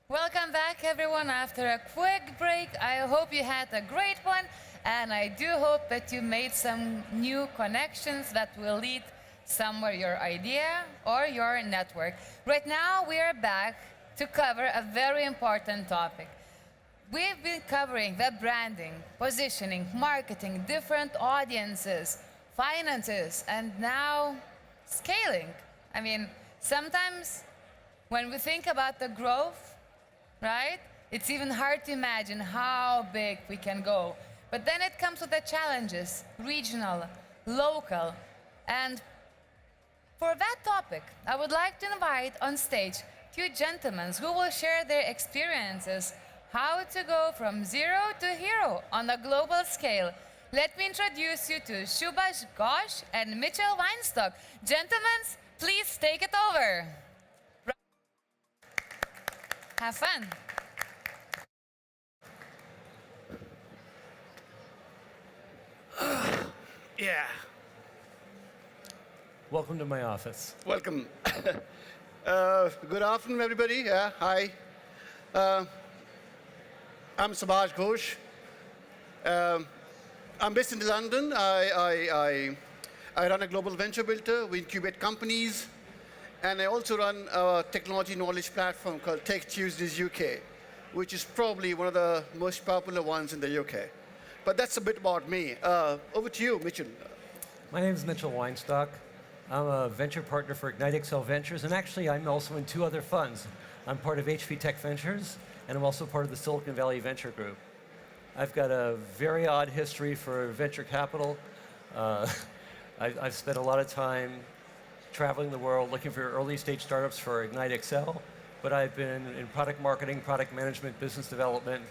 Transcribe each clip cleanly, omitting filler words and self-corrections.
Welcome back, everyone, after a quick break. I hope you had a great one, and I do hope that you made some new connections that will lead somewhere your idea or your network. Right now, we are back to cover a very important topic. We've been covering web branding, positioning, marketing, different audiences, finances, and now scaling. I mean, sometimes when we think about the growth, right? It's even hard to imagine how big we can go. But then it comes with the challenges, regional, local. And for that topic, I would like to invite on stage two gentlemen who will share their experiences, how to go from zero to hero on a global scale. Let me introduce you to Subhash Ghosh and Mitchell Weinstock. Gentlemen, please take it over. Have fun. Yeah, Welcome to my office. welcome. Good afternoon, everybody. Yeah, hi. I'm Subhash Ghosh. I'm based in London. I run a global venture builder. We incubate companies. And I also run a technology knowledge platform called Tech Tuesdays UK, which is probably one of the most popular ones in the UK. But that's a bit about me. Over to you, Mitchell. My name is Mitchell Weinstock. I'm a venture partner for IgniteXL Ventures, and actually I'm also in two other funds. I'm part of HP Tech Ventures, and I'm also part of the Silicon Valley Venture Group. I've got a very odd history for venture capital. I've spent a lot of time traveling the world looking for early stage startups for IgniteXL, but I've been in product marketing, product management, business development.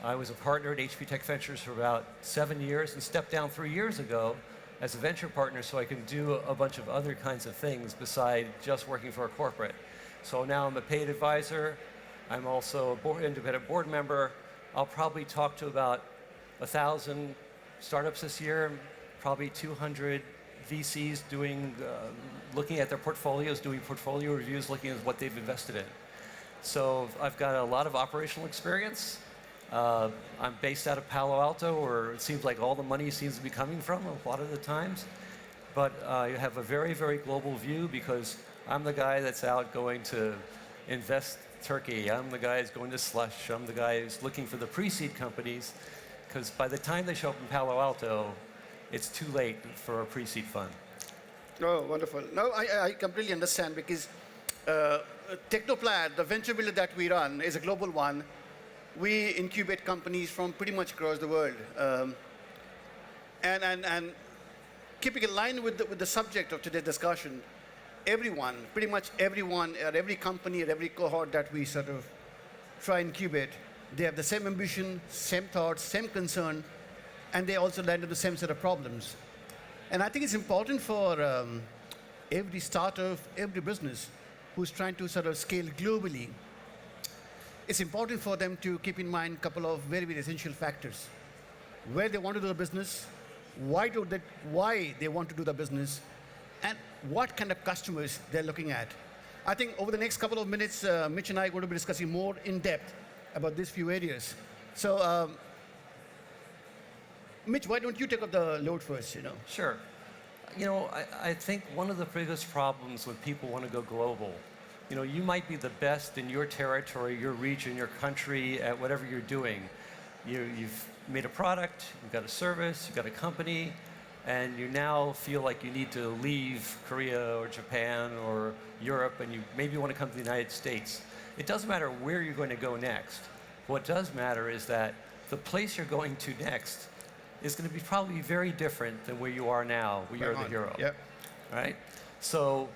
I was a partner at HP Tech Ventures for about 7 years and stepped down 3 years ago as a venture partner so I can do a bunch of other kinds of things besides just working for a corporate. So now I'm a paid advisor. I'm also an independent board member. I'll probably talk to about 1,000 startups this year, probably 200 VCs looking at their portfolios, doing portfolio reviews, looking at what they've invested in. So I've got a lot of operational experience. I'm based out of Palo Alto, where it seems like all the money seems to be coming from a lot of the times. But I have a very, very global view because I'm the guy that's out going to invest Turkey. I'm the guy who's going to Slush. I'm the guy who's looking for the pre-seed companies, because by the time they show up in Palo Alto, it's too late for a pre-seed fund. Oh, wonderful. No, I completely understand because Technoplat, the venture builder that we run, is a global one. We incubate companies from pretty much across the world. And keeping in line with the subject of today's discussion, everyone, pretty much everyone at every company, at every cohort that we sort of try and incubate, they have the same ambition, same thoughts, same concern, and they also land in the same set of problems. And I think it's important for every startup, every business who's trying to sort of scale globally, it's important for them to keep in mind a couple of very, very essential factors. Where they want to do the business, why they want to do the business, and what kind of customers they're looking at. I think over the next couple of minutes, Mitch and I are going to be discussing more in depth about these few areas. So, Mitch, why don't you take up the load first, Sure. I think one of the biggest problems when people want to go global, you might be the best in your territory, your region, your country, at whatever you're doing. You've made a product, you've got a service, you've got a company, and you now feel like you need to leave Korea or Japan or Europe, and you maybe want to come to the United States. It doesn't matter where you're going to go next. What does matter is that the place you're going to next is going to be probably very different than where you are now, where you're the hero. Yep. Right? So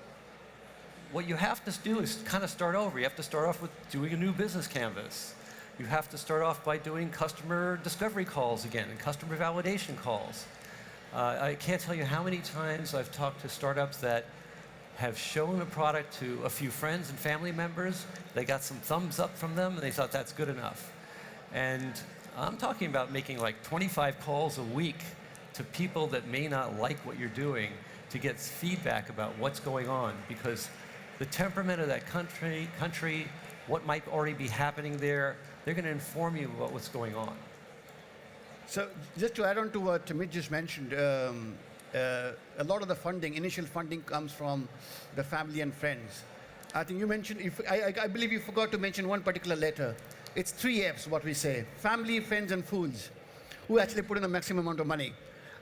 what you have to do is kind of start over. You have to start off with doing a new business canvas. You have to start off by doing customer discovery calls again and customer validation calls. I can't tell you how many times I've talked to startups that have shown a product to a few friends and family members. They got some thumbs up from them, and they thought that's good enough. And I'm talking about making like 25 calls a week to people that may not like what you're doing to get feedback about what's going on, because the temperament of that country, what might already be happening there. They're going to inform you about what's going on. So just to add on to what Amit just mentioned, a lot of the funding, initial funding, comes from the family and friends. I think you mentioned, I believe you forgot to mention one particular letter. It's 3 Fs, what we say: family, friends, and fools, who actually put in the maximum amount of money.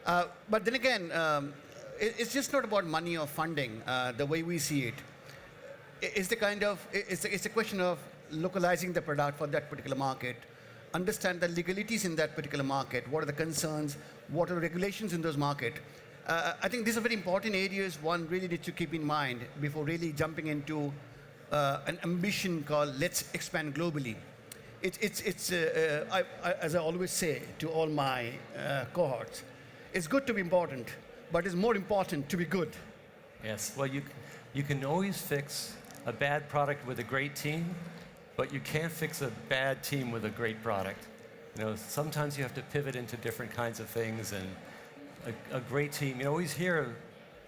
But then again, it's just not about money or funding, the way we see it. It's a question of localizing the product for that particular market, understand the legalities in that particular market, what are the concerns, what are the regulations in those markets. I think these are very important areas one really needs to keep in mind before really jumping into an ambition called let's expand globally. As I always say to all my cohorts, it's good to be important, but it's more important to be good. Yes, well, you can always fix a bad product with a great team, but you can't fix a bad team with a great product. You know, sometimes you have to pivot into different kinds of things, and a great team, you always hear,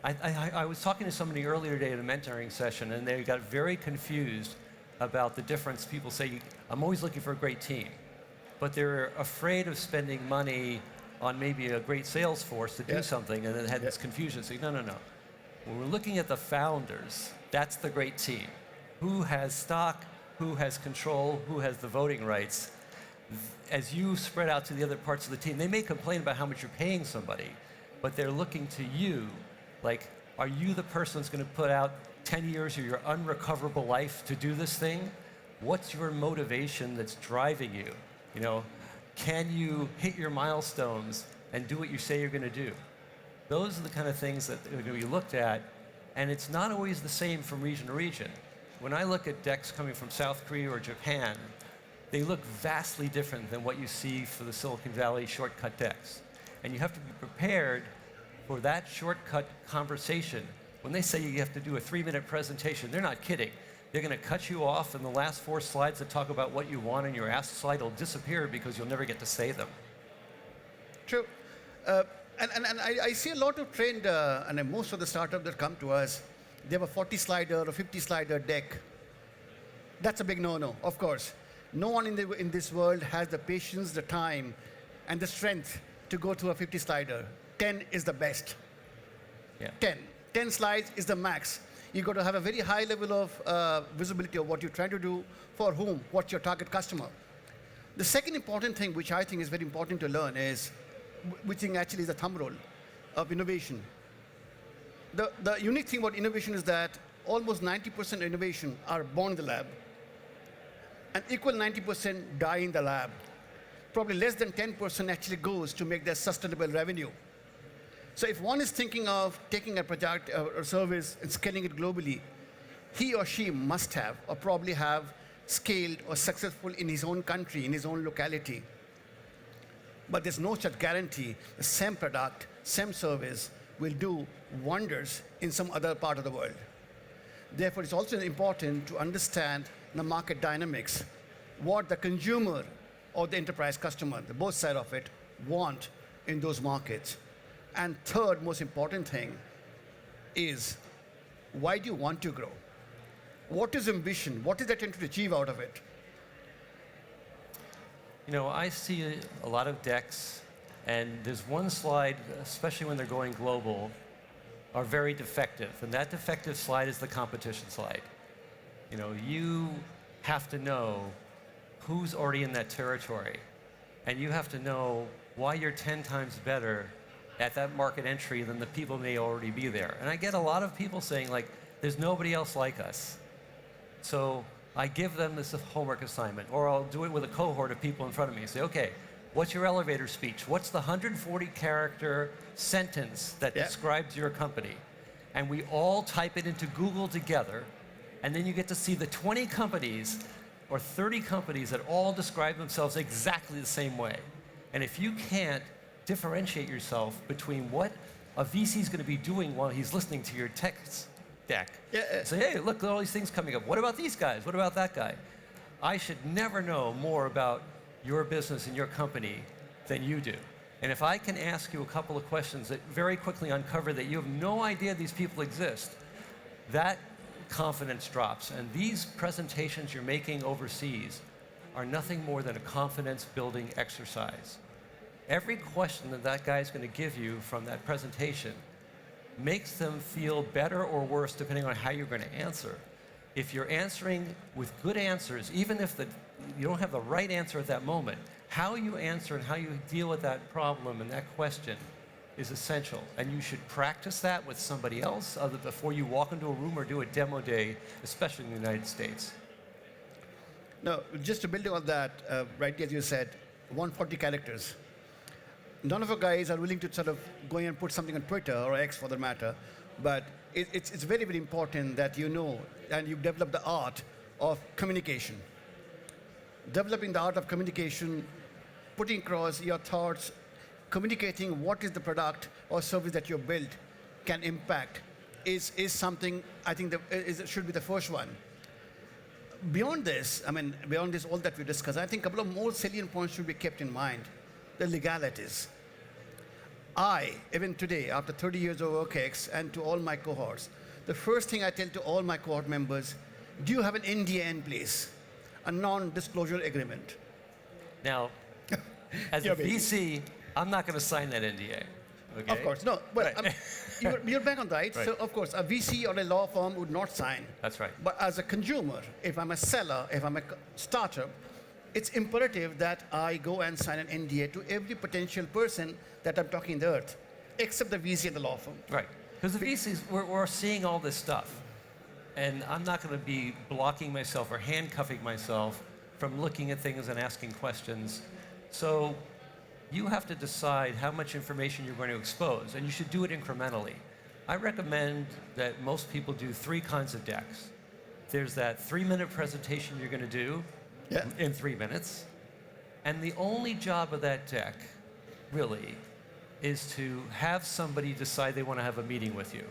I was talking to somebody earlier today at a mentoring session, and they got very confused about the difference. People say, I'm always looking for a great team, but they're afraid of spending money on maybe a great sales force to do something, and then had this confusion. So no. When we're looking at the founders, that's the great team. Who has stock, who has control, who has the voting rights. As you spread out to the other parts of the team, they may complain about how much you're paying somebody, but they're looking to you, like, are you the person that's going to put out 10 years of your unrecoverable life to do this thing? What's your motivation that's driving you? You know, can you hit your milestones and do what you say you're going to do? Those are the kind of things that are going to be looked at, and it's not always the same from region to region. When I look at decks coming from South Korea or Japan, they look vastly different than what you see for the Silicon Valley shortcut decks. And you have to be prepared for that shortcut conversation. When they say you have to do a 3-minute presentation, they're not kidding. They're going to cut you off, and the last 4 slides that talk about what you want in your ask slide will disappear because you'll never get to say them. True. And I see a lot of trend, and most of the startups that come to us, they have a 40-slider or 50-slider deck. That's a big no-no, of course. No one in this world has the patience, the time, and the strength to go through a 50-slider. 10 is the best. Yeah. 10 slides is the max. You've got to have a very high level of visibility of what you're trying to do, for whom, what's your target customer. The second important thing, which I think is very important to learn, is, which actually is a thumb rule of innovation. The unique thing about innovation is that almost 90% of innovation are born in the lab, and equal 90% die in the lab. Probably less than 10% actually goes to make their sustainable revenue. So if one is thinking of taking a product or service and scaling it globally, he or she must have, or probably have, scaled or successful in his own country, in his own locality. But there's no such guarantee the same product, same service will do wonders in some other part of the world. Therefore, it's also important to understand the market dynamics, what the consumer or the enterprise customer, the both sides of it, want in those markets. And third most important thing is, why do you want to grow? What is ambition? What is that trying to achieve out of it? You know, I see a lot of decks, and there's one slide, especially when they're going global, are very defective. And that defective slide is the competition slide. You know, you have to know who's already in that territory. And you have to know why you're 10 times better at that market entry than the people may already be there. And I get a lot of people saying, like, there's nobody else like us. So I give them this homework assignment, or I'll do it with a cohort of people in front of me. Say, okay, what's your elevator speech? What's the 140-character sentence that describes your company? And we all type it into Google together, and then you get to see the 20 companies or 30 companies that all describe themselves exactly the same way. And if you can't differentiate yourself between what a VC is going to be doing while he's listening to your text deck, say, hey, look at all these things coming up. What about these guys? What about that guy? I should never know more about your business and your company than you do. And if I can ask you a couple of questions that very quickly uncover that you have no idea these people exist, that confidence drops. And these presentations you're making overseas are nothing more than a confidence-building exercise. Every question that that guy's going to give you from that presentation makes them feel better or worse depending on how you're going to answer. If you're answering with good answers, even if you don't have the right answer at that moment, how you answer and how you deal with that problem and that question is essential. And you should practice that with somebody else before you walk into a room or do a demo day, especially in the United States. No, just to build on that, right as you said, 140 characters. None of you guys are willing to sort of go in and put something on Twitter or X for the matter, but it's very, very important that you know and you develop the art of communication. Developing the art of communication, putting across your thoughts, communicating what is the product or service that you've built can impact is something I think should be the first one. Beyond this, beyond this, all that we discussed, I think a couple of more salient points should be kept in mind. The legalities. Even today, after 30 years of OKX and to all my cohorts, the first thing I tell to all my cohort members, do you have an NDA in place? A non-disclosure agreement. Now, as a VC, I'm not going to sign that NDA. Okay? Of course, no. But Right. you're back on right. Right. So, of course, a VC or a law firm would not sign. That's right. But as a consumer, if I'm a seller, if I'm a startup, it's imperative that I go and sign an NDA to every potential person that I'm talking to earth, except the VC and the law firm. Right. Because the VCs, we're seeing all this stuff. And I'm not going to be blocking myself or handcuffing myself from looking at things and asking questions. So you have to decide how much information you're going to expose, and you should do it incrementally. I recommend that most people do 3 kinds of decks. There's that 3-minute presentation you're going to do in 3 minutes. And the only job of that deck, really, is to have somebody decide they want to have a meeting with you.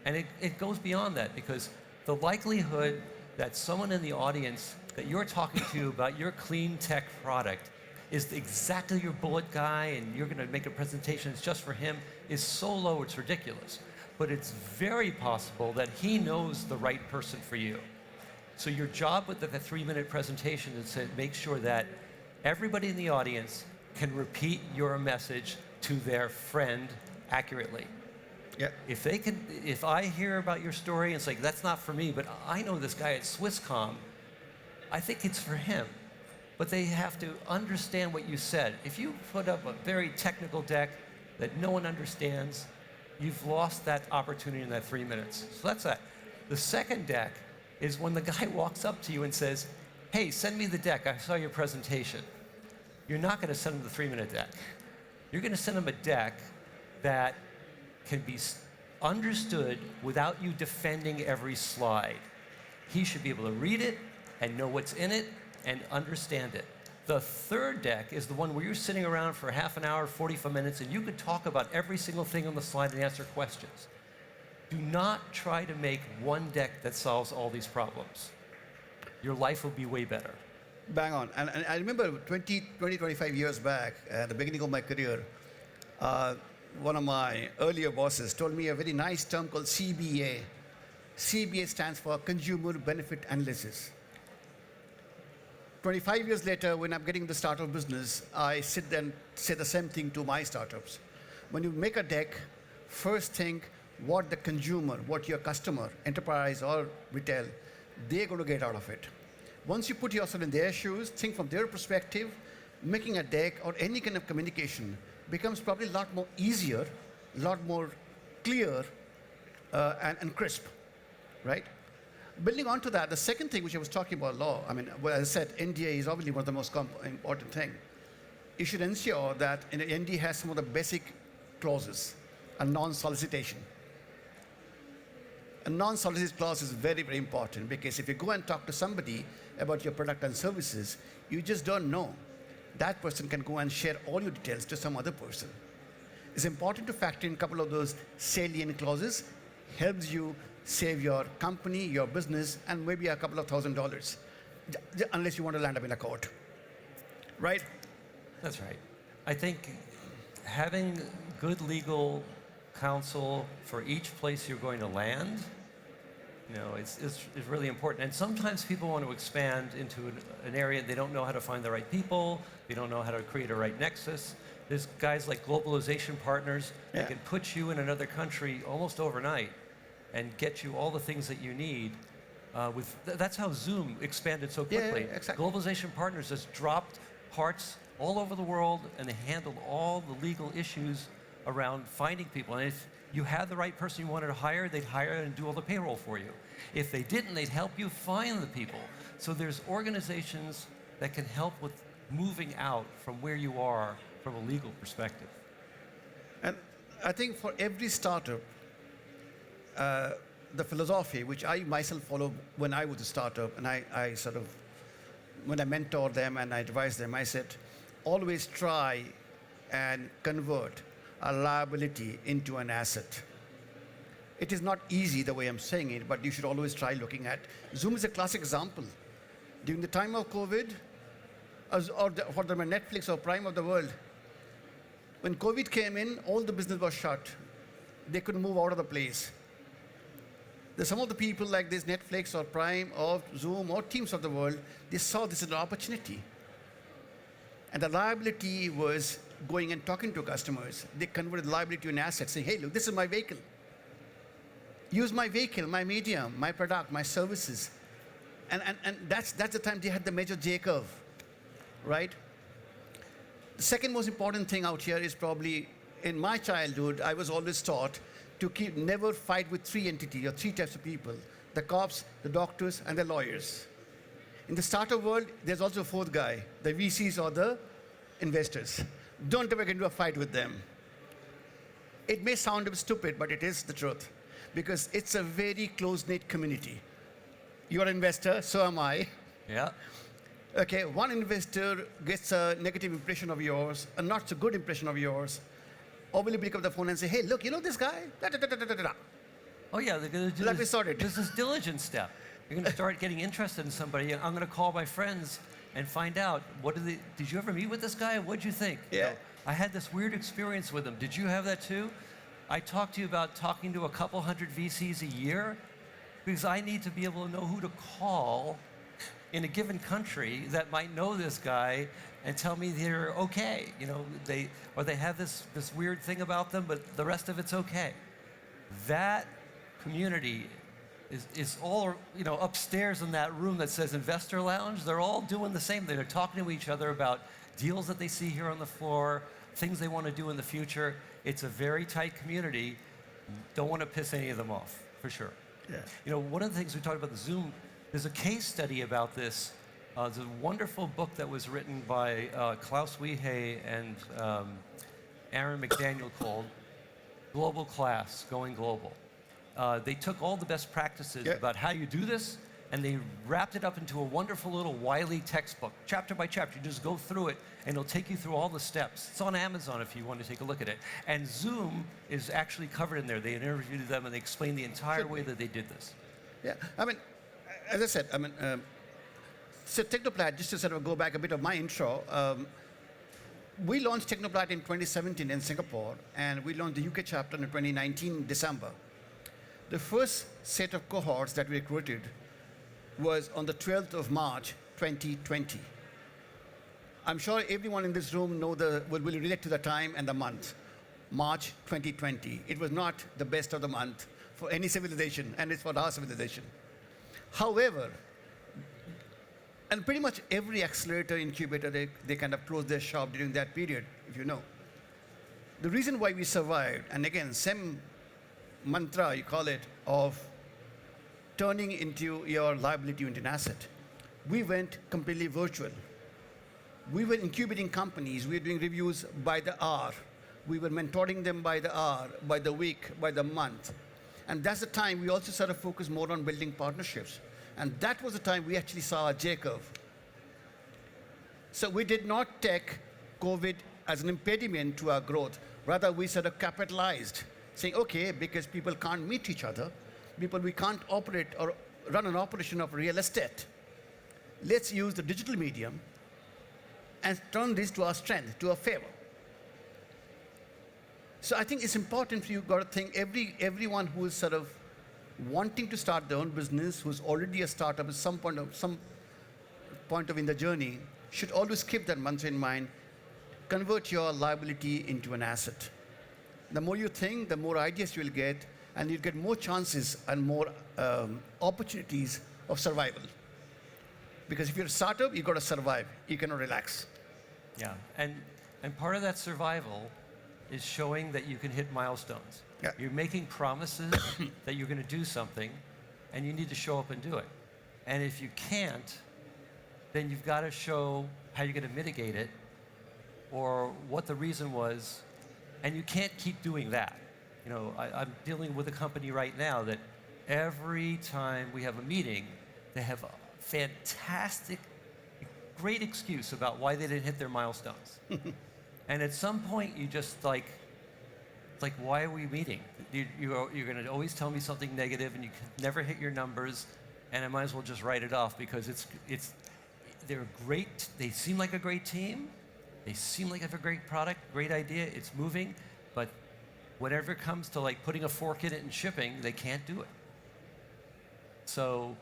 And it goes beyond that, because the likelihood that someone in the audience that you're talking to about your clean tech product is exactly your bullet guy and you're going to make a presentation that's just for him is so low it's ridiculous. But it's very possible that he knows the right person for you. So your job with the 3-minute presentation is to make sure that everybody in the audience can repeat your message to their friend accurately. Yeah. If I hear about your story and it's like, that's not for me, but I know this guy at Swisscom, I think it's for him. But they have to understand what you said. If you put up a very technical deck that no one understands, you've lost that opportunity in that 3 minutes. So that's that. The second deck is when the guy walks up to you and says, hey, send me the deck, I saw your presentation. You're not going to send him the 3-minute deck. You're going to send him a deck that can be understood without you defending every slide. He should be able to read it and know what's in it and understand it. The third deck is the one where you're sitting around for half an hour, 45 minutes, and you could talk about every single thing on the slide and answer questions. Do not try to make one deck that solves all these problems. Your life will be way better. Bang on. And I remember 25 years back, at the beginning of my career, one of my earlier bosses told me a very nice term called CBA. CBA stands for Consumer Benefit Analysis. 25 years later, when I'm getting the startup business, I sit there and say the same thing to my startups. When you make a deck, first think what the consumer, what your customer, enterprise or retail, they're going to get out of it. Once you put yourself in their shoes, think from their perspective, making a deck or any kind of communication becomes probably a lot more easier, a lot more clear and crisp, right? Building on to that, the second thing which I was talking about law, well, as I said, NDA is obviously one of the most important thing. You should ensure that an NDA has some of the basic clauses, a non-solicitation. A non-solicit clause is very, very important because if you go and talk to somebody about your product and services, you just don't know. That person can go and share all your details to some other person. It's important to factor in a couple of those salient clauses, helps you save your company, your business, and maybe a couple of $1,000, unless you want to land up in a court, right? That's right. I think having good legal counsel for each place you're going to land You know, it's really important. And sometimes people want to expand into an area, they don't know how to find the right people, they don't know how to create a right nexus. There's guys like globalization partners that can put you in another country almost overnight and get you all the things that you need. That's how Zoom expanded so quickly. Yeah, exactly. Globalization partners just dropped parts all over the world, and they handled all the legal issues around finding people. And if you had the right person you wanted to hire, they'd hire and do all the payroll for you. If they didn't, they'd help you find the people. So there's organizations that can help with moving out from where you are from a legal perspective. And I think for every startup, the philosophy, which I myself followed when I was a startup, and I sort of, when I mentored them and I advised them, I said, always try and convert a liability into an asset. It is not easy the way I'm saying it, but you should always try looking at. Zoom is a classic example. During the time of COVID, for the Netflix or Prime of the world, when COVID came in, all the business was shut. They couldn't move out of the place. There's some of the people like this Netflix or Prime or Zoom or Teams of the world, they saw this as an opportunity. And the liability was going and talking to customers. They converted liability to an asset, saying, hey, look, this is my vehicle. Use my vehicle, my medium, my product, my services. And that's the time they had the major J-curve, right? The second most important thing out here is probably, in my childhood, I was always taught to never fight with three entities or three types of people: the cops, the doctors, and the lawyers. In the startup world, there's also a fourth guy, the VCs or the investors. Don't ever get into a fight with them. It may sound a bit stupid, but it is the truth, because it's a very close-knit community. You're an investor, so am I. Yeah. Okay, one investor gets a negative impression of yours, a not so good impression of yours, or will you pick up the phone and say, hey, look, you know this guy? Da, da, da, da, da, da. Oh yeah, they're going to do Let me sort it. This is diligence step. You're going to start getting interested in somebody. I'm going to call my friends and find out, did you ever meet with this guy? What'd you think? Yeah. You know, I had this weird experience with him. Did you have that too? I talked to you about talking to a couple hundred VCs a year because I need to be able to know who to call in a given country that might know this guy and tell me they're okay. You know, they have this weird thing about them, but the rest of it's okay. That community is all, you know, upstairs in that room that says Investor Lounge. They're all doing the same thing. They're talking to each other about deals that they see here on the floor, things they want to do in the future. It's a very tight community. Don't want to piss any of them off, for sure. Yeah. You know, one of the things we talked about the Zoom, there's a case study about this. There's a wonderful book that was written by Klaus Wiehe and Aaron McDaniel called Global Class, Going Global. They took all the best practices about how you do this, and they wrapped it up into a wonderful little Wiley textbook, chapter by chapter. You just go through it, and it'll take you through all the steps. It's on Amazon if you want to take a look at it. And Zoom is actually covered in there. They interviewed them, and they explained the entire way that they did this. Yeah, I mean, as I said, I mean, so Technoplat, just to sort of go back a bit of my intro, we launched Technoplat in 2017 in Singapore, and we launched the UK chapter in 2019 December. The first set of cohorts that we recruited was on the 12th of March, 2020. I'm sure everyone in this room will relate to the time and the month, March 2020. It was not the best of the month for any civilization, and it's for our civilization. However, and pretty much every accelerator incubator, they kind of closed their shop during that period, if you know. The reason why we survived, and again, same mantra, you call it, of turning into your liability into an asset. We went completely virtual. We were incubating companies. We were doing reviews by the hour. We were mentoring them by the hour, by the week, by the month. And that's the time we also sort of focused more on building partnerships. And that was the time we actually saw a J-curve. So we did not take COVID as an impediment to our growth. Rather, we sort of capitalized, saying, okay, because people can't meet each other, we can't operate or run an operation of real estate. Let's use the digital medium and turn this to our strength, to our favor. So I think it's important for you got to think everyone who is sort of wanting to start their own business, who's already a startup at some point of in the journey, should always keep that mantra in mind. Convert your liability into an asset. The more you think, the more ideas you'll get, and you'll get more chances and more opportunities of survival. Because if you're a startup, you've got to survive. You cannot relax. Yeah, and part of that survival is showing that you can hit milestones. Yeah. You're making promises that you're going to do something, and you need to show up and do it. And if you can't, then you've got to show how you're going to mitigate it, or what the reason was, and you can't keep doing that. You know, I'm dealing with a company right now that every time we have a meeting, they have a fantastic, great excuse about why they didn't hit their milestones. And at some point, you just like, why are we meeting? You're going to always tell me something negative, and you can never hit your numbers, and I might as well just write it off, because they're great. They seem like a great team. They seem like they have a great product, great idea. It's moving, but whenever it comes to like putting a fork in it and shipping, they can't do it. So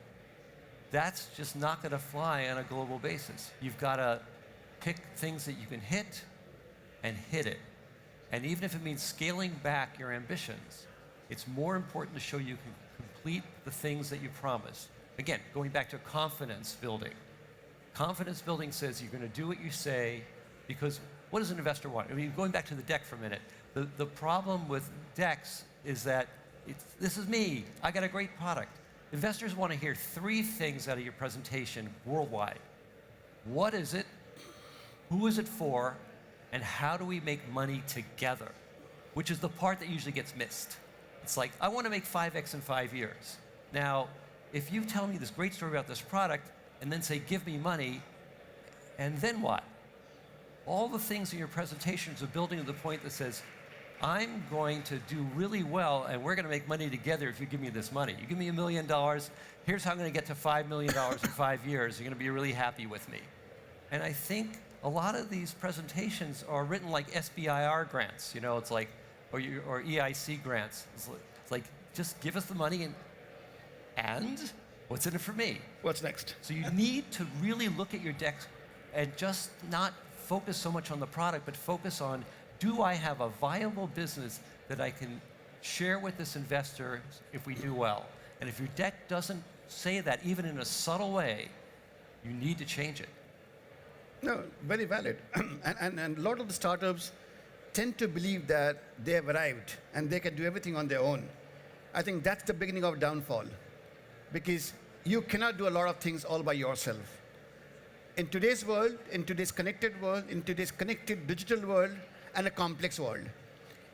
that's just not going to fly on a global basis. You've got to pick things that you can hit and hit it. And even if it means scaling back your ambitions, it's more important to show you can complete the things that you promised. Again, going back to confidence building. Confidence building says you're going to do what you say, because what does an investor want? I mean, going back to the deck for a minute, the problem with decks is that this is me, I got a great product. Investors want to hear three things out of your presentation worldwide. What is it? Who is it for? And how do we make money together? Which is the part that usually gets missed. It's like, I want to make 5x in 5 years. Now, if you tell me this great story about this product and then say, give me money, and then what? All the things in your presentations are building to the point that says, I'm going to do really well, and we're going to make money together if you give me this money. You give me $1 million, here's how I'm going to get to $5 million in 5 years. You're going to be really happy with me. And I think a lot of these presentations are written like SBIR grants. You know, it's like, or EIC grants. It's like, just give us the money, and what's in it for me? What's next? So you need to really look at your deck and just not focus so much on the product, but focus on, do I have a viable business that I can share with this investor if we do well? And if your deck doesn't say that, even in a subtle way, you need to change it. No, very valid. and a lot of the startups tend to believe that they have arrived and they can do everything on their own. I think that's the beginning of downfall, because you cannot do a lot of things all by yourself. In today's world, in today's connected world, in today's connected digital world, and a complex world,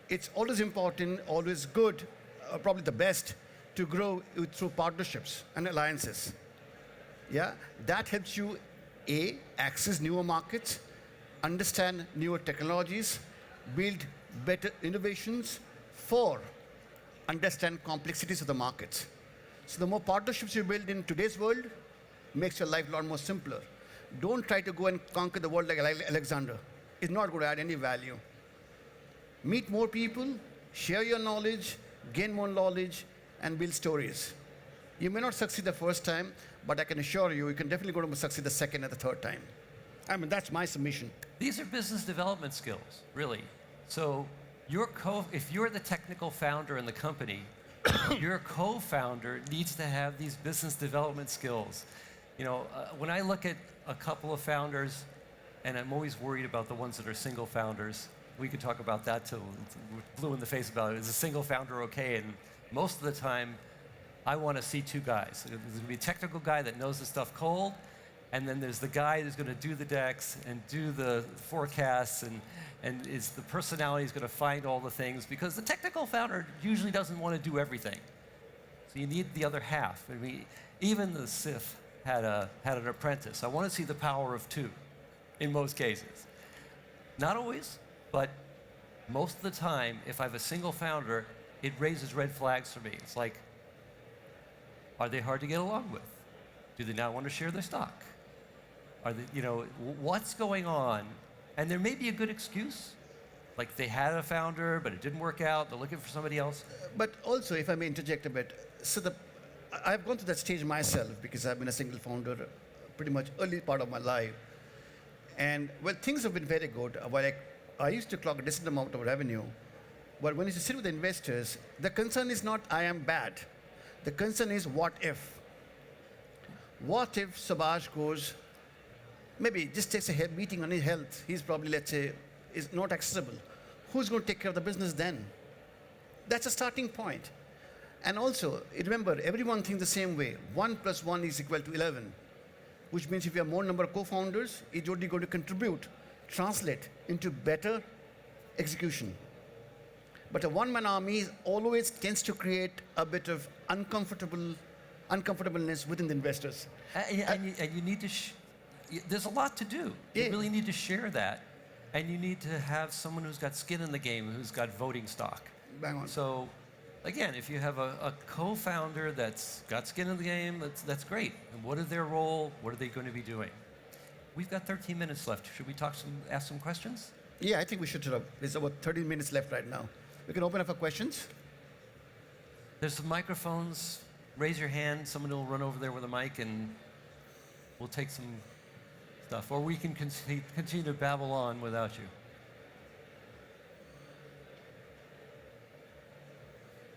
it's always important, always good, probably the best, to grow through partnerships and alliances. Yeah, that helps you, A, access newer markets, understand newer technologies, build better innovations, 4, understand complexities of the markets. So the more partnerships you build in today's world, makes your life a lot more simpler. Don't try to go and conquer the world like Alexander. It's not going to add any value. Meet more people, share your knowledge, gain more knowledge, and build stories. You may not succeed the first time, but I can assure you, you can definitely go to succeed the second and the third time. I mean, that's my submission. These are business development skills, really. So if you're the technical founder in the company, your co-founder needs to have these business development skills. You know, when I look at a couple of founders, and I'm always worried about the ones that are single founders. We could talk about that till we're blue in the face about it. Is a single founder okay? And most of the time, I want to see two guys. There's going to be a technical guy that knows the stuff cold, and then there's the guy who's going to do the decks and do the forecasts, and is the personality is going to find all the things, because the technical founder usually doesn't want to do everything. So you need the other half. I mean, even the Sith had an apprentice. I want to see the power of 2 in most cases. Not always, but most of the time, if I have a single founder, it raises red flags for me. It's like, are they hard to get along with? Do they not want to share their stock? Are they, you know, what's going on? And there may be a good excuse, Like they had a founder, but it didn't work out. They're looking for somebody else. But also, if I may interject a bit, so I've gone to that stage myself because I've been a single founder pretty much early part of my life. And well, things have been very good. While I used to clock a decent amount of revenue, but when you sit with the investors, the concern is not I am bad. The concern is what if? What if Subhash goes, maybe just takes a meeting on his health. He's probably, let's say, is not accessible. Who's going to take care of the business then? That's a starting point. And also, remember, everyone thinks the same way. 1 + 1 is equal to 11, which means if you have more number of co-founders, it's only going to contribute, translate into better execution. But a one-man army always tends to create a bit of uncomfortableness within the investors. And you need to, there's a lot to do. Yeah. You really need to share that. And you need to have someone who's got skin in the game, who's got voting stock. Bang on. So, again, if you have a co-founder that's got skin in the game, that's great. And what is their role? What are they going to be doing? We've got 13 minutes left. Should we ask some questions? Yeah, I think we should sort of, there's about 30 minutes left right now. We can open up for questions. There's some microphones. Raise your hand. Someone will run over there with a mic, and we'll take some stuff. Or we can continue to babble on without you.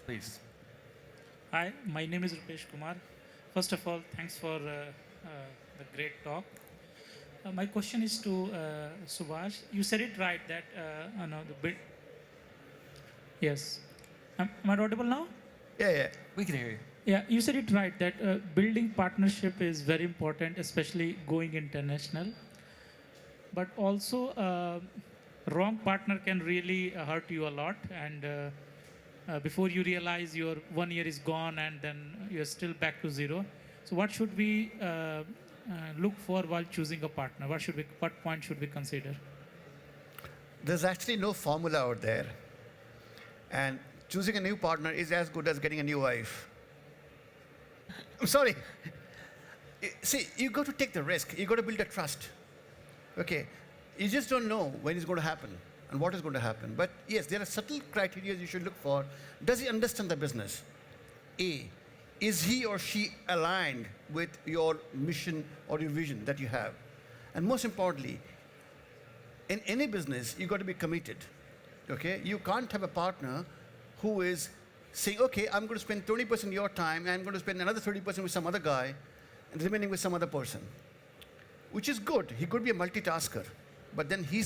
Please. Hi, my name is Rupesh Kumar. First of all, thanks for the great talk. My question is to Subhash. You said it right that the build. Yes. Am I audible now? Yeah. We can hear you. Yeah, you said it right that building partnership is very important, especially going international. But also, wrong partner can really hurt you a lot, and before you realize your 1 year is gone, and then you're still back to zero. So, what should we look for while choosing a partner? What point should we consider? There's actually no formula out there. And choosing a new partner is as good as getting a new wife. I'm sorry. See, you got to take the risk. You got to build a trust. Okay. You just don't know when it's going to happen and what is going to happen. But yes, there are subtle criteria you should look for. Does he understand the business? A, is he or she aligned with your mission or your vision that you have? And most importantly, in any business, you got to be committed. Okay? You can't have a partner who is saying, okay, I'm going to spend 20% of your time, and I'm going to spend another 30% with some other guy, and remaining with some other person. Which is good. He could be a multitasker, but then he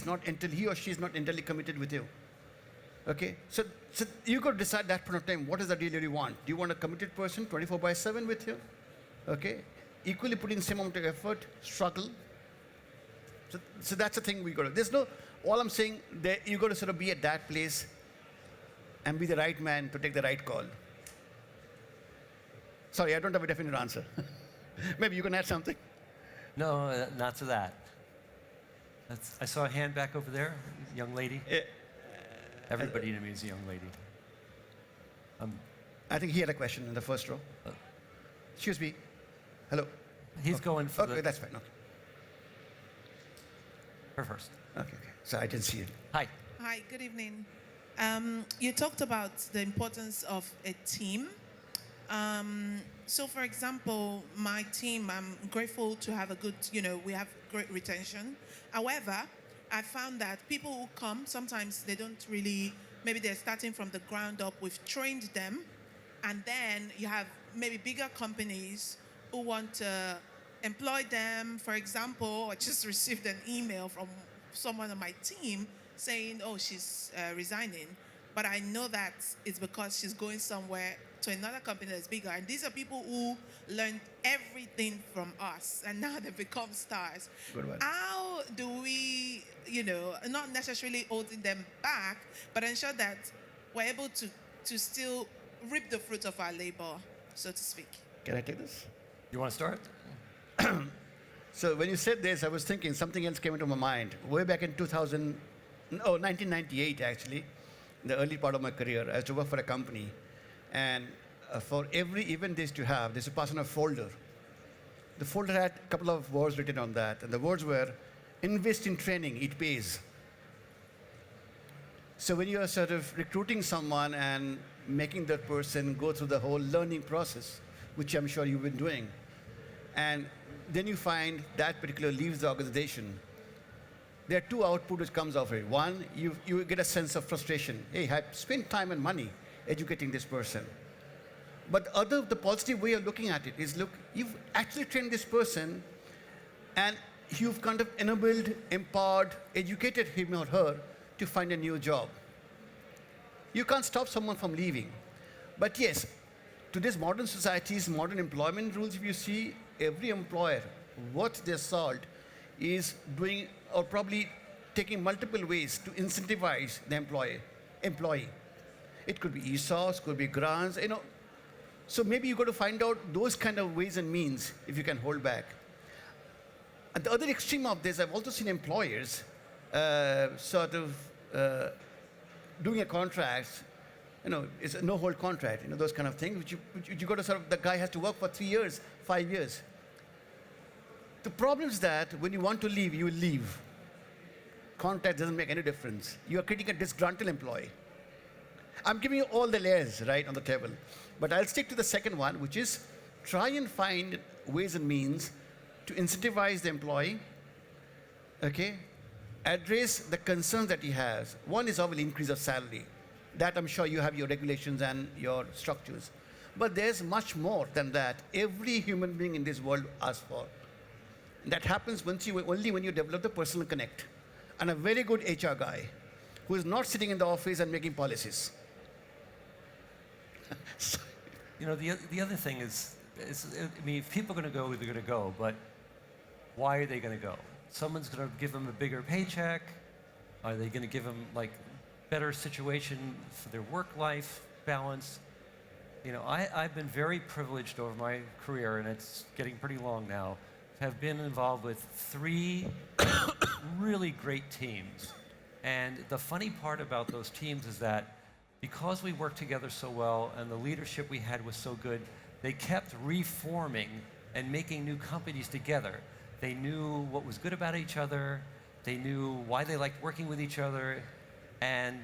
or she is not entirely committed with you. Okay? So you got to decide that point of time, what is the deal you want? Do you want a committed person, 24/7 with you? Okay? Equally putting the same amount of effort, struggle. So that's the thing we got to. There's no, all I'm saying, you got to sort of be at that place and be the right man to take the right call. Sorry, I don't have a definite answer. Maybe you can add something. No, not to that. I saw a hand back over there, young lady. Everybody to me is a young lady. I think he had a question in the first row. Excuse me. Hello. He's going for Okay, that's fine. Okay. her first. Okay. So I didn't see it. Hi. Hi, good evening. You talked about the importance of a team. So, for example, my team, I'm grateful to have a good, we have great retention. However, I found that people who come, sometimes they don't really, maybe they're starting from the ground up. We've trained them. And then you have maybe bigger companies who want to employ them. For example, I just received an email from someone on my team saying, oh, she's resigning. But I know that it's because she's going somewhere to another company that's bigger. And these are people who learned everything from us, and now they've become stars. Good one. How do we, not necessarily holding them back, but ensure that we're able to still reap the fruit of our labor, so to speak? Can I take this? You want to start? So when you said this, I was thinking something else came into my mind. Way back in 1998, actually, the early part of my career, I used to work for a company. And for every event they used to have, they used to pass on a folder. The folder had a couple of words written on that. And the words were, invest in training, it pays. So when you are sort of recruiting someone and making that person go through the whole learning process, which I'm sure you've been doing, and then you find that particular leaves the organization, there are two outputs which comes of it. One, you get a sense of frustration. Hey, I've spent time and money educating this person. But the positive way of looking at it is, look, you've actually trained this person and you've kind of enabled, empowered, educated him or her to find a new job. You can't stop someone from leaving. But yes, today's modern societies, modern employment rules, if you see, every employer, what they solved is doing or probably taking multiple ways to incentivize the employee. It could be ESOPs, could be grants, So maybe you've got to find out those kind of ways and means if you can hold back. At the other extreme of this, I've also seen employers doing a contract, it's a no-hold contract, those kind of things, which you got to the guy has to work for 3 years, 5 years. The problem is that when you want to leave, you will leave. Contract doesn't make any difference. You are creating a disgruntled employee. I'm giving you all the layers, right, on the table. But I'll stick to the second one, which is try and find ways and means to incentivize the employee, okay? Address the concerns that he has. One is obviously increase of salary. That I'm sure you have your regulations and your structures. But there's much more than that. Every human being in this world asks for. That happens only when you develop the personal connect. And a very good HR guy who is not sitting in the office and making policies. The other thing is, if people are going to go, they're going to go, but why are they going to go? Someone's going to give them a bigger paycheck. Are they going to give them better situation for their work-life balance? I've been very privileged over my career, and it's getting pretty long now, to have been involved with 3 really great teams. And the funny part about those teams is that because we worked together so well and the leadership we had was so good, they kept reforming and making new companies together. They knew what was good about each other. They knew why they liked working with each other. And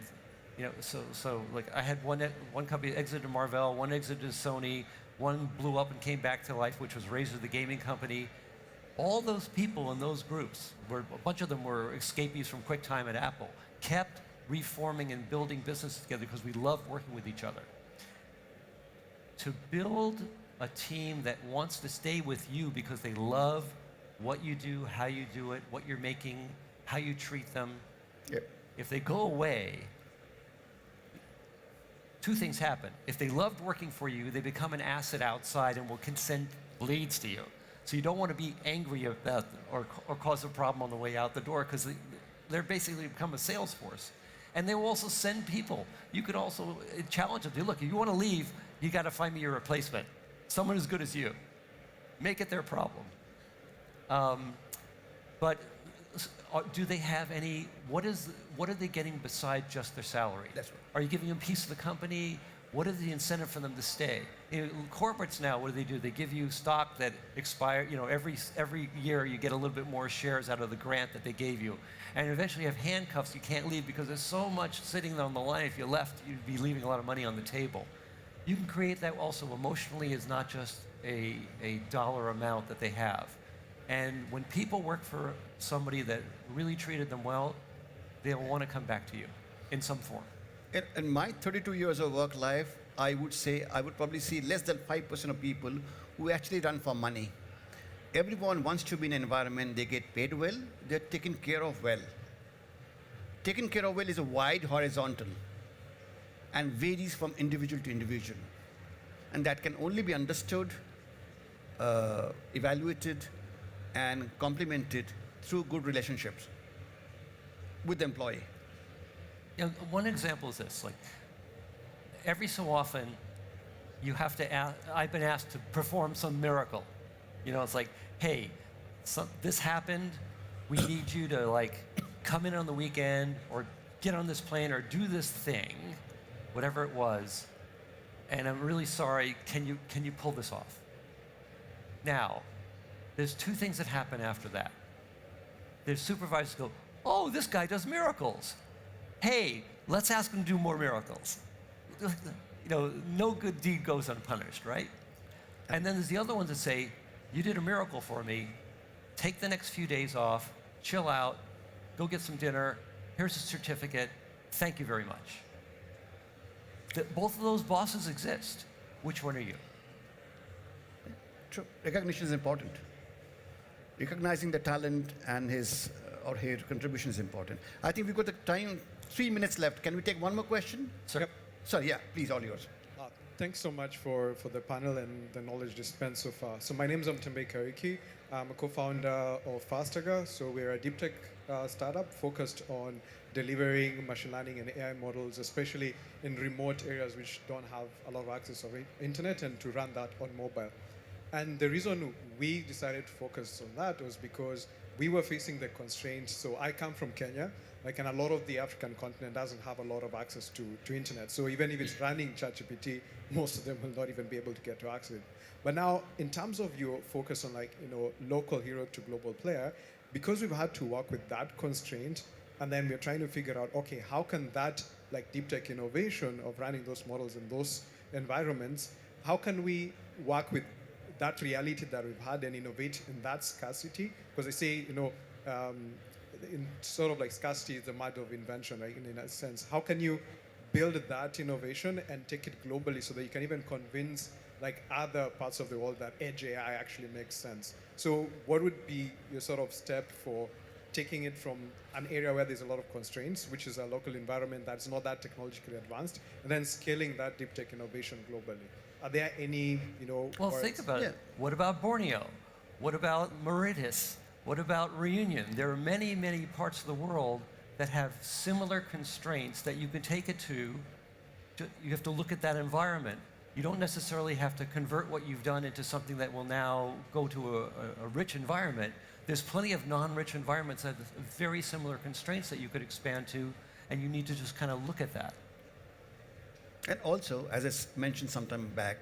so I had one company exited to Marvell, one exited to Sony, one blew up and came back to life, which was Razer, the gaming company. All those people in those groups, a bunch of them were escapees from QuickTime at Apple, kept reforming and building businesses together because we loved working with each other. To build a team that wants to stay with you because they love what you do, how you do it, what you're making, how you treat them. Yep. If they go away, 2 things happen. If they loved working for you, they become an asset outside and will send leads to you. So you don't want to be angry about or cause a problem on the way out the door because they're basically become a sales force. And they will also send people. You could also challenge them. Look, if you want to leave, you got to find me your replacement. Someone as good as you. Make it their problem. But do they have any, what are they getting beside just their salary? That's right. Are you giving them a piece of the company? What is the incentive for them to stay? Corporates now, what do? They give you stock that expire, every year you get a little bit more shares out of the grant that they gave you. And eventually you have handcuffs, you can't leave because there's so much sitting on the line. If you left, you'd be leaving a lot of money on the table. You can create that also emotionally as not just a dollar amount that they have. And when people work for somebody that really treated them well, they'll want to come back to you in some form. In my 32 years of work life, I would probably see less than 5% of people who actually run for money. Everyone wants to be in an environment they get paid well, they're taken care of well. Taken care of well is a wide horizontal and varies from individual to individual. And that can only be understood, evaluated, and complemented through good relationships with the employee. One example is this, every so often you have to I've been asked to perform some miracle. It's like, hey, this happened, we need you to come in on the weekend or get on this plane or do this thing, whatever it was, and I'm really sorry, can you pull this off? Now, there's 2 things that happen after that. There's supervisors go, oh, this guy does miracles. Hey, let's ask them to do more miracles. No good deed goes unpunished, right? And then there's the other ones that say, you did a miracle for me. Take the next few days off, chill out, go get some dinner. Here's a certificate. Thank you very much. Both of those bosses exist. Which one are you? True. Recognition is important. Recognizing the talent and his or her contribution is important. I think we've got the time, 3 minutes left. Can we take one more question? Sir? Yep. Sorry, yeah, please, all yours. Thanks so much for the panel and the knowledge dispensed so far. So my name is Mtembe Kariki. I'm a co-founder of Fastaga. So we're a deep tech startup focused on delivering machine learning and AI models, especially in remote areas which don't have a lot of access to internet, and to run that on mobile. And the reason we decided to focus on that was because we were facing the constraints. So I come from Kenya, and a lot of the African continent doesn't have a lot of access to internet. So even if it's running ChatGPT, most of them will not even be able to get to access it. But now, in terms of your focus on local hero to global player, because we've had to work with that constraint, and then we're trying to figure out, okay, how can that deep tech innovation of running those models in those environments, how can we work with that reality that we've had and innovate in that scarcity? Because they say, in sort of scarcity is the mother of invention, right? In a sense, how can you build that innovation and take it globally so that you can even convince other parts of the world that edge AI actually makes sense? So what would be your sort of step for taking it from an area where there's a lot of constraints, which is a local environment that's not that technologically advanced, and then scaling that deep tech innovation globally? Are there any, Well, think about it. What about Borneo? What about Mauritius? What about Reunion? There are many, many parts of the world that have similar constraints that you can take it to. You have to look at that environment. You don't necessarily have to convert what you've done into something that will now go to a rich environment. There's plenty of non-rich environments that have very similar constraints that you could expand to, and you need to just kind of look at that. And also, as I mentioned some time back,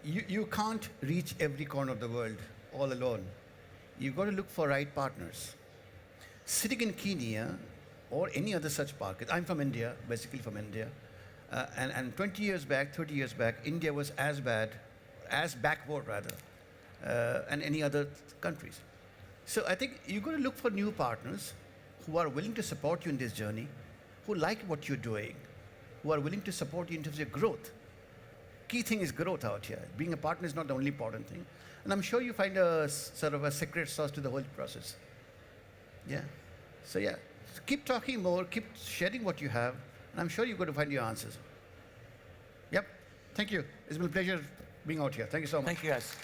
you can't reach every corner of the world all alone. You've got to look for right partners. Sitting in Kenya or any other such market, I'm from India, basically from India, and 20 years back, 30 years back, India was as backward rather, and any other countries. So I think you've got to look for new partners who are willing to support you in this journey, who like what you're doing, who are willing to support you in terms of your growth. Key thing is growth out here. Being a partner is not the only important thing. And I'm sure you find a sort of a secret sauce to the whole process. Yeah. So yeah, keep talking more, keep sharing what you have, and I'm sure you're going to find your answers. Yep. Thank you. It's been a pleasure being out here. Thank you so much. Thank you, guys.